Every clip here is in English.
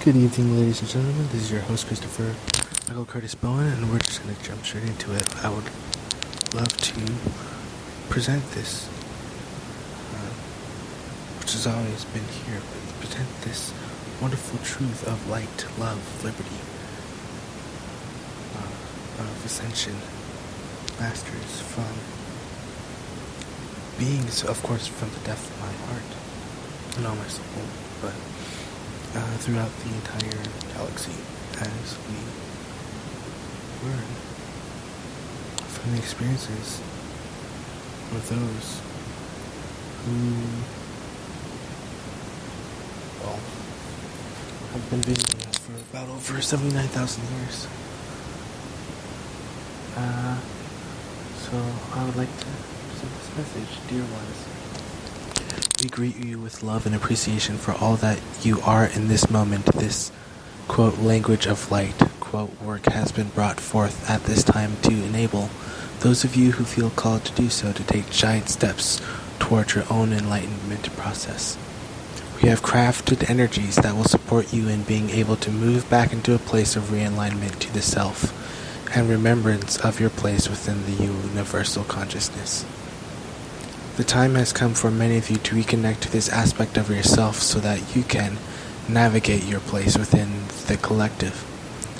Good evening, ladies and gentlemen. This is your host, Christopher Michael Curtis Bowen, and we're just going to jump straight into it. I would love to present this, which has always been here, but present this wonderful truth of light, love, liberty, of ascension, masters from beings, of course, from the depth of my heart and all my soul, but throughout the entire galaxy as we learn from the experiences of those who, well, have been visiting us for about over 79,000 years. So I would like to present this message, dear ones. We greet you with love and appreciation for all that you are in this moment. This, quote, language of light, quote, work has been brought forth at this time to enable those of you who feel called to do so to take giant steps towards your own enlightenment process. We have crafted energies that will support you in being able to move back into a place of realignment to the self and remembrance of your place within the universal consciousness. The time has come for many of you to reconnect to this aspect of yourself so that you can navigate your place within the collective.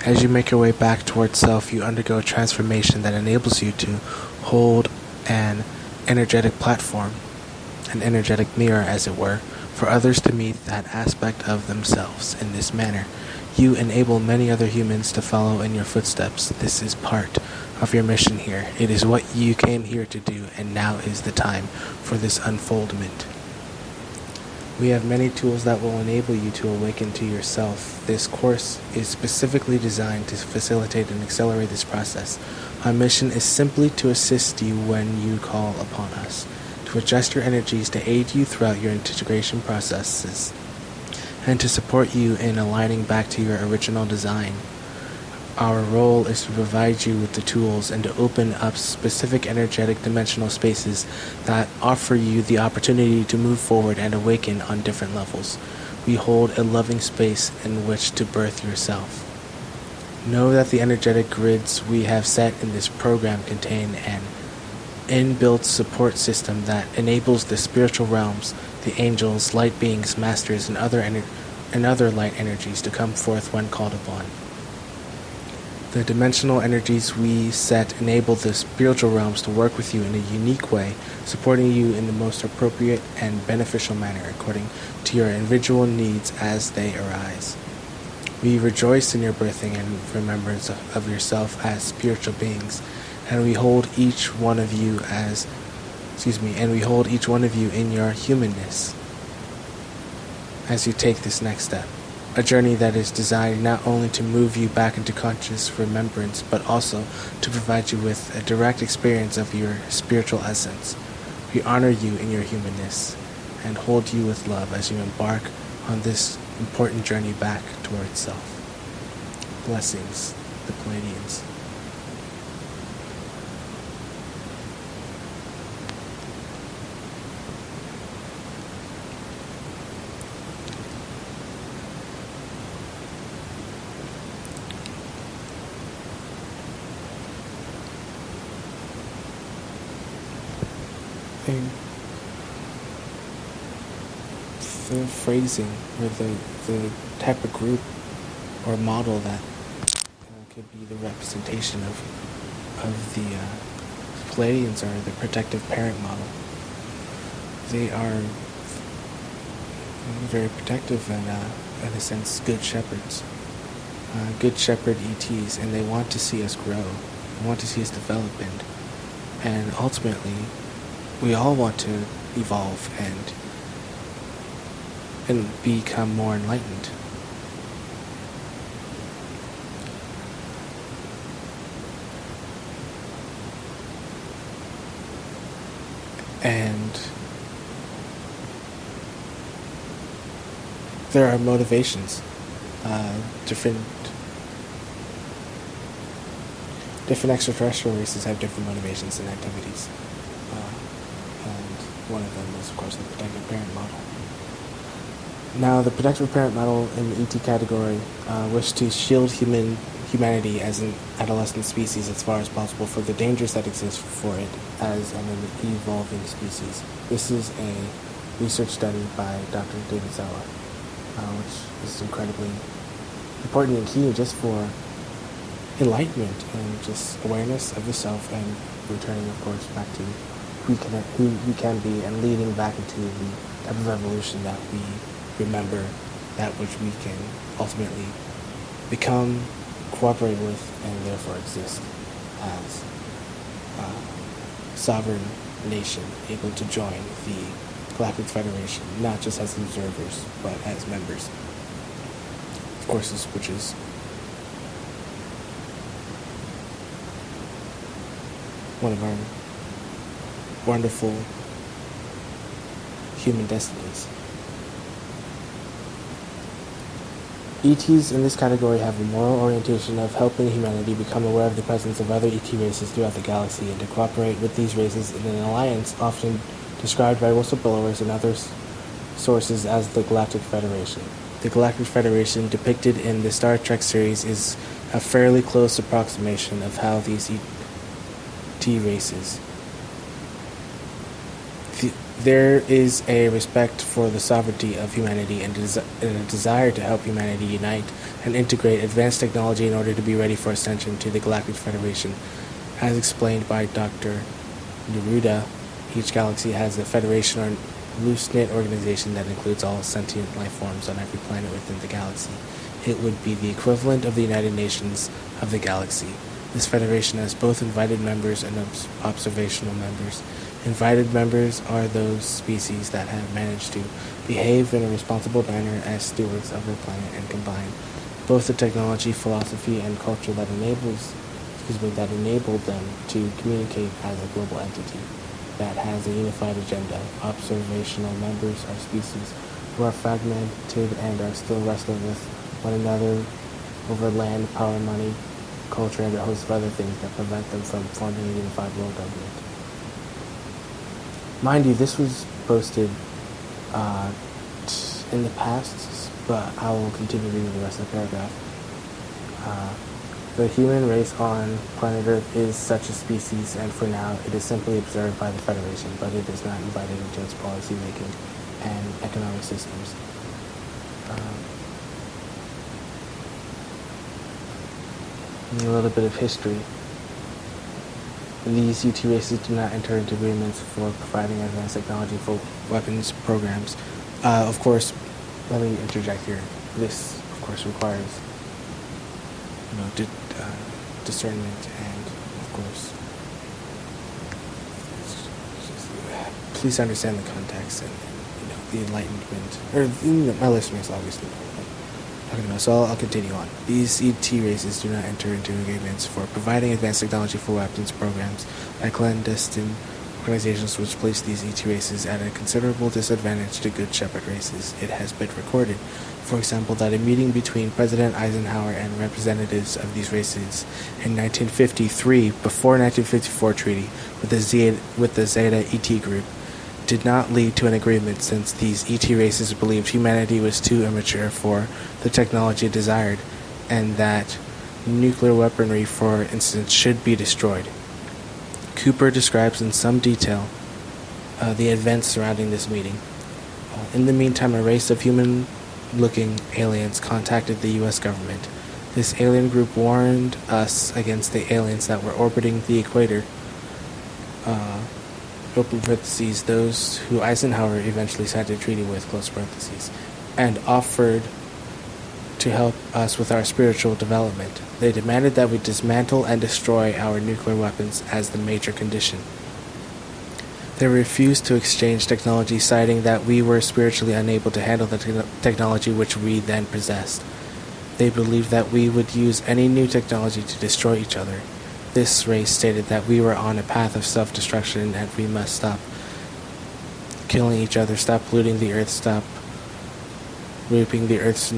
As you make your way back towards self, you undergo a transformation that enables you to hold an energetic platform, an energetic mirror as it were, for others to meet that aspect of themselves. In this manner, you enable many other humans to follow in your footsteps. This is part of your mission here. It is what you came here to do, and now is the time for this unfoldment. We have many tools that will enable you to awaken to yourself. This course is specifically designed to facilitate and accelerate this process. Our mission is simply to assist you when you call upon us, to adjust your energies to aid you throughout your integration processes, and to support you in aligning back to your original design. Our role is to provide you with the tools and to open up specific energetic dimensional spaces that offer you the opportunity to move forward and awaken on different levels. We hold a loving space in which to birth yourself. Know that the energetic grids we have set in this program contain an inbuilt support system that enables the spiritual realms, the angels, light beings, masters, and other light energies to come forth when called upon. The dimensional energies we set enable the spiritual realms to work with you in a unique way, supporting you in the most appropriate and beneficial manner according to your individual needs as they arise. We rejoice in your birthing and remembrance of yourself as spiritual beings, and we hold each one of you in your humanness as you take this next step. A journey that is designed not only to move you back into conscious remembrance, but also to provide you with a direct experience of your spiritual essence. We honor you in your humanness and hold you with love as you embark on this important journey back towards self. Blessings, the Pleiadians. The phrasing or the type of group or model that could be the representation of the Pleiadians are the protective parent model. They are very protective and, in a sense, good shepherds. Good shepherd ETs, and they want to see us grow. They want to see us develop, and ultimately, we all want to evolve and become more enlightened. And there are motivations, different extraterrestrial races have different motivations and activities. And one of them is, of course, the protective parent model. Now, the protective parent model in the ET category wished to shield humanity as an adolescent species as far as possible for the dangers that exist for it as an evolving species. This is a research study by Dr. David Zawa, which is incredibly important and key just for enlightenment and just awareness of the self, and returning, of course, back to who we can be, and leading back into the type of evolution that we remember, that which we can ultimately become, cooperate with, and therefore exist as a sovereign nation able to join the Galactic Federation, not just as observers, but as members. Of course, which is one of our wonderful human destinies. ETs in this category have a moral orientation of helping humanity become aware of the presence of other ET races throughout the galaxy and to cooperate with these races in an alliance often described by whistleblowers and other sources as the Galactic Federation. The Galactic Federation depicted in the Star Trek series is a fairly close approximation of how these ET races. There is a respect for the sovereignty of humanity and a desire to help humanity unite and integrate advanced technology in order to be ready for ascension to the Galactic Federation. As explained by Dr. Neruda, each galaxy has a federation or loose-knit organization that includes all sentient life forms on every planet within the galaxy. It would be the equivalent of the United Nations of the galaxy. This federation has both invited members and observational members. Invited members are those species that have managed to behave in a responsible manner as stewards of their planet and combine both the technology, philosophy, and culture that enabled them to communicate as a global entity that has a unified agenda. Observational members are species who are fragmented and are still wrestling with one another over land, power, money, culture, and a host of other things that prevent them from forming a unified world government. Mind you, this was posted in the past, but I will continue reading the rest of the paragraph. The human race on planet Earth is such a species, and for now it is simply observed by the Federation, but it is not invited into its policy making and economic systems. A little bit of history. These UT races do not enter into agreements for providing advanced technology for weapons programs. Of course, let me interject here. This, of course, requires, discernment and, of course, please understand the context and the enlightenment, or my listeners obviously know what I'm talking about. So I'll continue on. These ET races do not enter into agreements for providing advanced technology for weapons programs by clandestine organizations which place these ET races at a considerable disadvantage to Good Shepherd races. It has been recorded, for example, that a meeting between President Eisenhower and representatives of these races in 1953, before 1954 treaty, with the Zeta ET group, did not lead to an agreement, since these ET races believed humanity was too immature for the technology desired, and that nuclear weaponry, for instance, should be destroyed. Cooper describes in some detail the events surrounding this meeting. In the meantime, a race of human-looking aliens contacted the U.S. government. This alien group warned us against the aliens that were orbiting the equator, open parentheses, those who Eisenhower eventually signed a treaty with, close parentheses, and offered to help us with our spiritual development. They demanded that we dismantle and destroy our nuclear weapons as the major condition. They refused to exchange technology, citing that we were spiritually unable to handle the technology which we then possessed. They believed that we would use any new technology to destroy each other. This race stated that we were on a path of self-destruction and that we must stop killing each other, stop polluting the earth, stop raping the earth's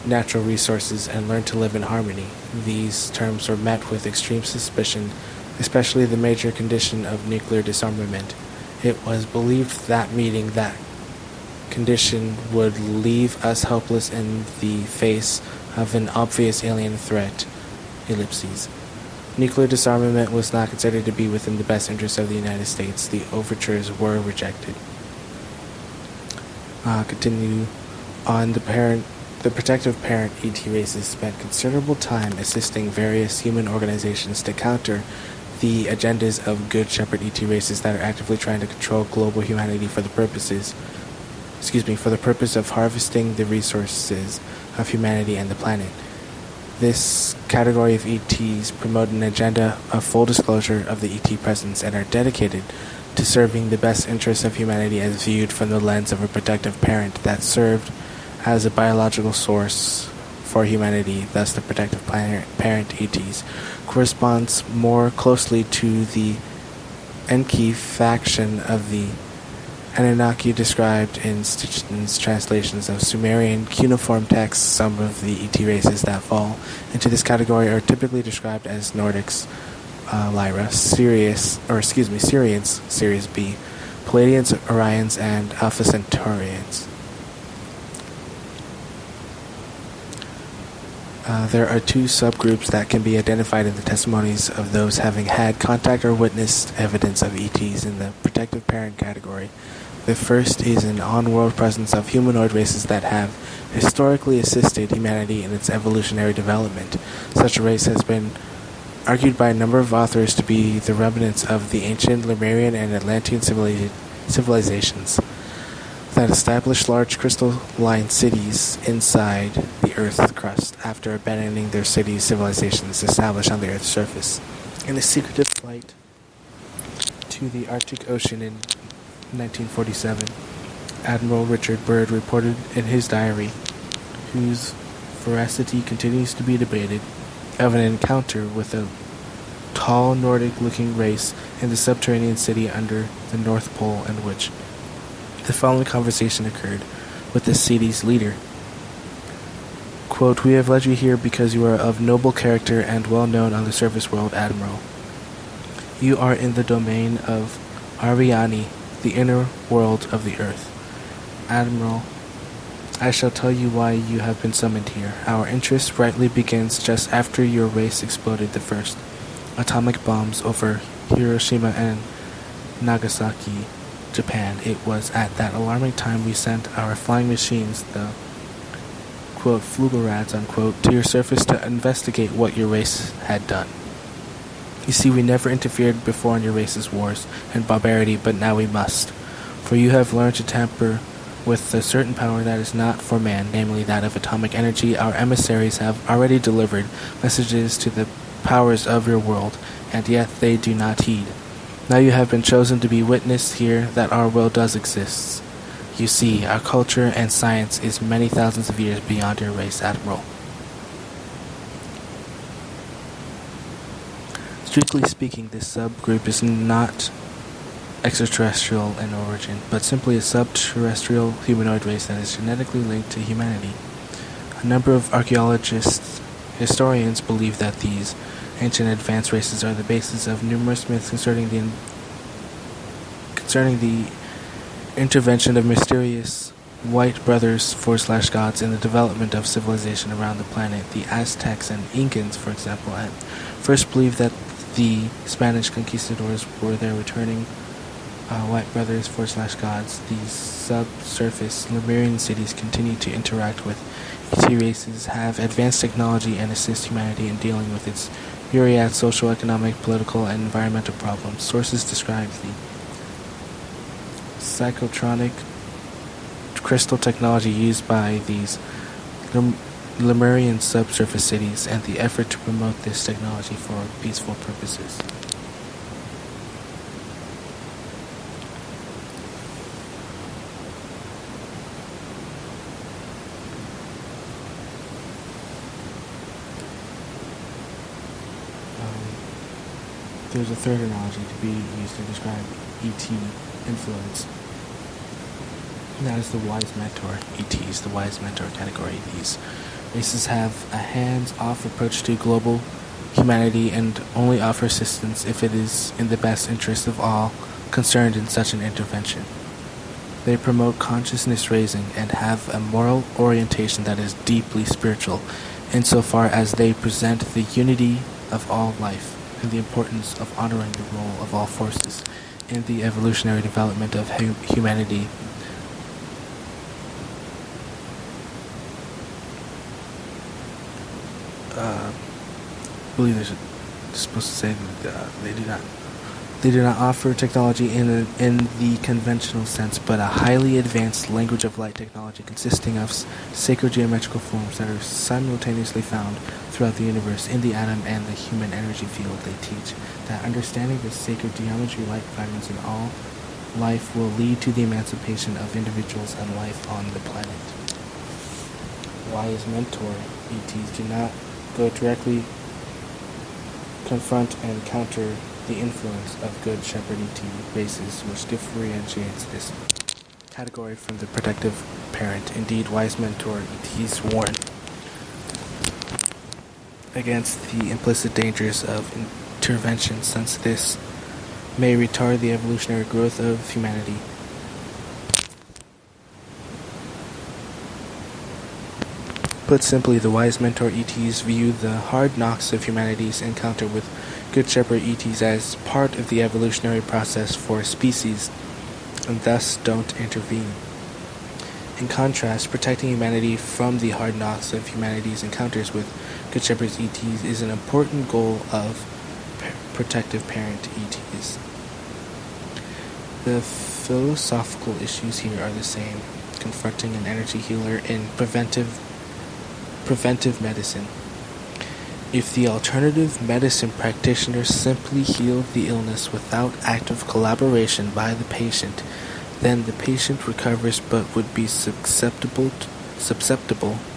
natural resources, and learn to live in harmony. These terms were met with extreme suspicion, especially the major condition of nuclear disarmament. It was believed that meeting that condition would leave us helpless in the face of an obvious alien threat. Ellipses. Nuclear disarmament was not considered to be within the best interests of the United States. The overtures were rejected. Continue on. The protective parent ET races spent considerable time assisting various human organizations to counter the agendas of Good Shepherd ET races that are actively trying to control global humanity for the purpose of harvesting the resources of humanity and the planet. This category of ETs promote an agenda of full disclosure of the ET presence and are dedicated to serving the best interests of humanity as viewed from the lens of a protective parent that served as a biological source for humanity. Thus, the protective parent ETs corresponds more closely to the Enki faction of the Anunnaki described in Stitchton's translations of Sumerian cuneiform texts. Some of the ET races that fall into this category are typically described as Nordics, Lyra, Syrians, Sirius B, Pleiadians, Orions, and Alpha Centaurians. There are two subgroups that can be identified in the testimonies of those having had contact or witnessed evidence of ETs in the protective parent category. The first is an on-world presence of humanoid races that have historically assisted humanity in its evolutionary development. Such a race has been argued by a number of authors to be the remnants of the ancient Lemurian and Atlantean civilizations that established large crystalline cities inside the Earth's crust after abandoning their civilizations established on the Earth's surface. In a secretive flight to the Arctic Ocean in 1947, Admiral Richard Byrd reported in his diary, whose veracity continues to be debated, of an encounter with a tall Nordic-looking race in the subterranean city under the North Pole, in which the following conversation occurred with the city's leader. Quote, "We have led you here because you are of noble character and well known on the surface world, Admiral. You are in the domain of Ariani, the inner world of the Earth. Admiral, I shall tell you why you have been summoned here. Our interest rightly begins just after your race exploded the first atomic bombs over Hiroshima and Nagasaki, Japan. It was at that alarming time we sent our flying machines, the, quote, Flugerads, unquote, to your surface to investigate what your race had done. You see, we never interfered before in your race's wars and barbarity, but now we must. For you have learned to tamper with a certain power that is not for man, namely that of atomic energy. Our emissaries have already delivered messages to the powers of your world, and yet they do not heed. Now you have been chosen to be witness here that our world does exist. You see, our culture and science is many thousands of years beyond your race, Admiral. Strictly speaking, this subgroup is not extraterrestrial in origin, but simply a subterrestrial humanoid race that is genetically linked to humanity. A number of historians believe that these ancient advanced races are the basis of numerous myths concerning the intervention of mysterious white brothers / gods in the development of civilization around the planet. The Aztecs and Incans, for example, had first believed that the Spanish conquistadors were their returning white brothers / gods. These subsurface Lemurian cities continue to interact with ET races, have advanced technology, and assist humanity in dealing with its myriad social, economic, political, and environmental problems. Sources describe the psychotronic crystal technology used by these Lemurian subsurface cities and the effort to promote this technology for peaceful purposes. There's a third analogy to be used to describe ET influence. And that is the wise mentor. ETs, the wise mentor category. These races have a hands-off approach to global humanity and only offer assistance if it is in the best interest of all concerned in such an intervention. They promote consciousness raising and have a moral orientation that is deeply spiritual, insofar as they present the unity of all life and the importance of honoring the role of all forces in the evolutionary development of humanity. I believe they're supposed to say that they do not offer technology in the conventional sense, but a highly advanced language of light technology consisting of sacred geometrical forms that are simultaneously found throughout the universe in the atom and the human energy field. They teach that understanding the sacred geometry light patterns in all life will lead to the emancipation of individuals and life on the planet. Wise mentor ETs do not go directly confront and counter the influence of good shepherd ET races, which differentiates this category from the protective parent. Indeed, wise mentor ETs warn against the implicit dangers of intervention, since this may retard the evolutionary growth of humanity. Put simply, the wise mentor ETs view the hard knocks of humanity's encounter with Good Shepherd ETs as part of the evolutionary process for species, and thus don't intervene. In contrast, protecting humanity from the hard knocks of humanity's encounters with Good Shepherd ETs is an important goal of protective parent ETs. The philosophical issues here are the same, confronting an energy healer in preventive medicine. If the alternative medicine practitioner simply healed the illness without active collaboration by the patient, then the patient recovers but would be susceptible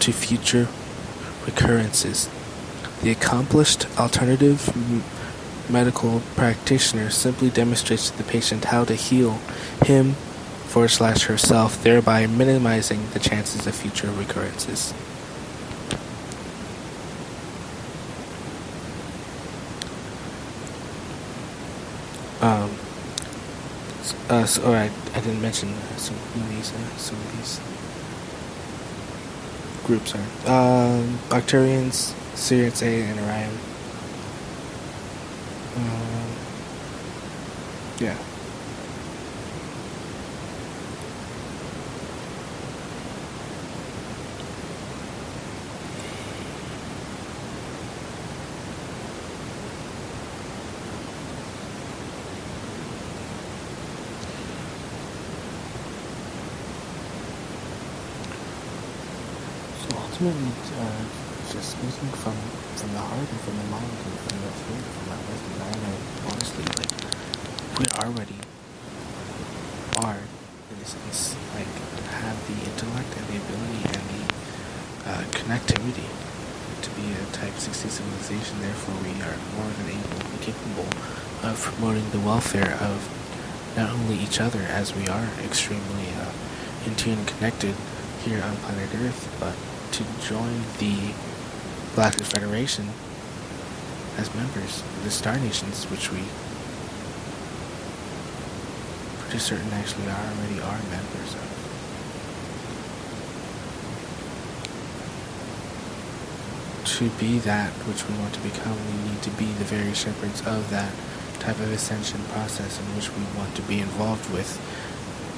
to future recurrences. The accomplished alternative medical practitioner simply demonstrates to the patient how to heal him/herself, thereby minimizing the chances of future recurrences. I didn't mention some of these groups are Arcturians, Sirius A, and Orion. Yeah. Ultimately, just speaking from the heart and from the mind and from the spirit, from my wisdom, I know honestly, like, we already are, in a sense, like, have the intellect and the ability and the connectivity to be a Type 60 civilization. Therefore, we are more than able and capable of promoting the welfare of not only each other, as we are extremely in tune and connected here on planet Earth, but to join the Galactic Federation as members of the Star Nations, which we pretty certain actually already are members of. To be that which we want to become, we need to be the very shepherds of that type of ascension process in which we want to be involved with,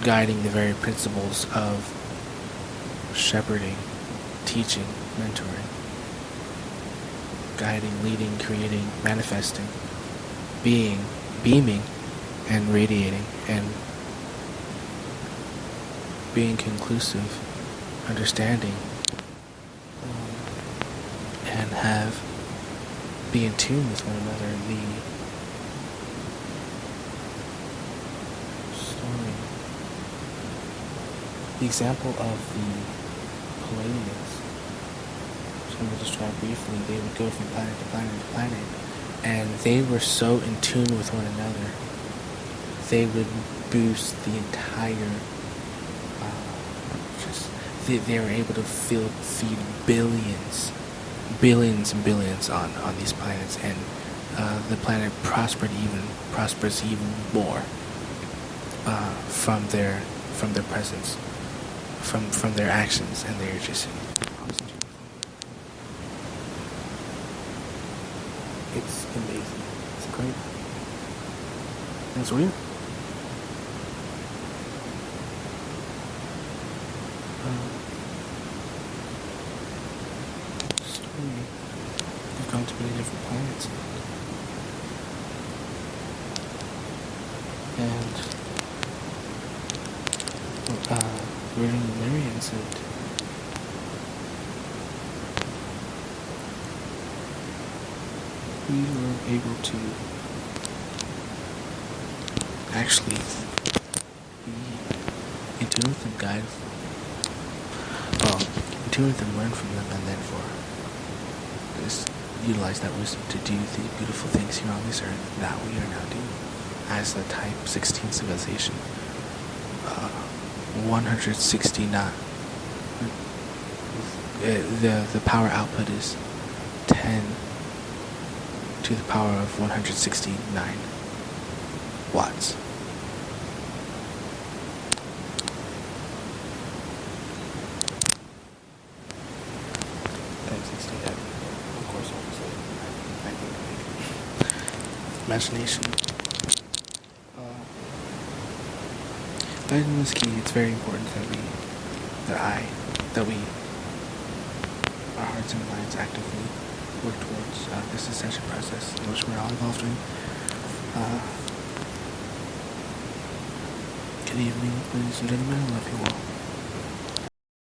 guiding the very principles of shepherding, teaching, mentoring, guiding, leading, creating, manifesting, being, beaming, and radiating, and being conclusive, understanding, and be in tune with one another. The example of the Palladians, which I'm going to describe briefly, they would go from planet to planet to planet, and they were so in tune with one another, they would boost the entire, they were able to feed billions and billions on these planets, and the planet prospers even more from from their presence, from their actions, and they're just. It's amazing. It's great. It's weird. Story. We've gone to many different planets. And Reading Marion said we were able to actually be in tune with them, guide, in tune with them, learn from them, and then utilize that wisdom to do the beautiful things here on this earth that we are now doing as a Type 16 civilization. 169. The power output is 10 to the power of 169 watts. Of course, obviously, imagination. But in this key, it's very important that we, our hearts and minds actively work towards this ascension process, in which we're all involved in. Good evening, ladies and gentlemen. I love you all.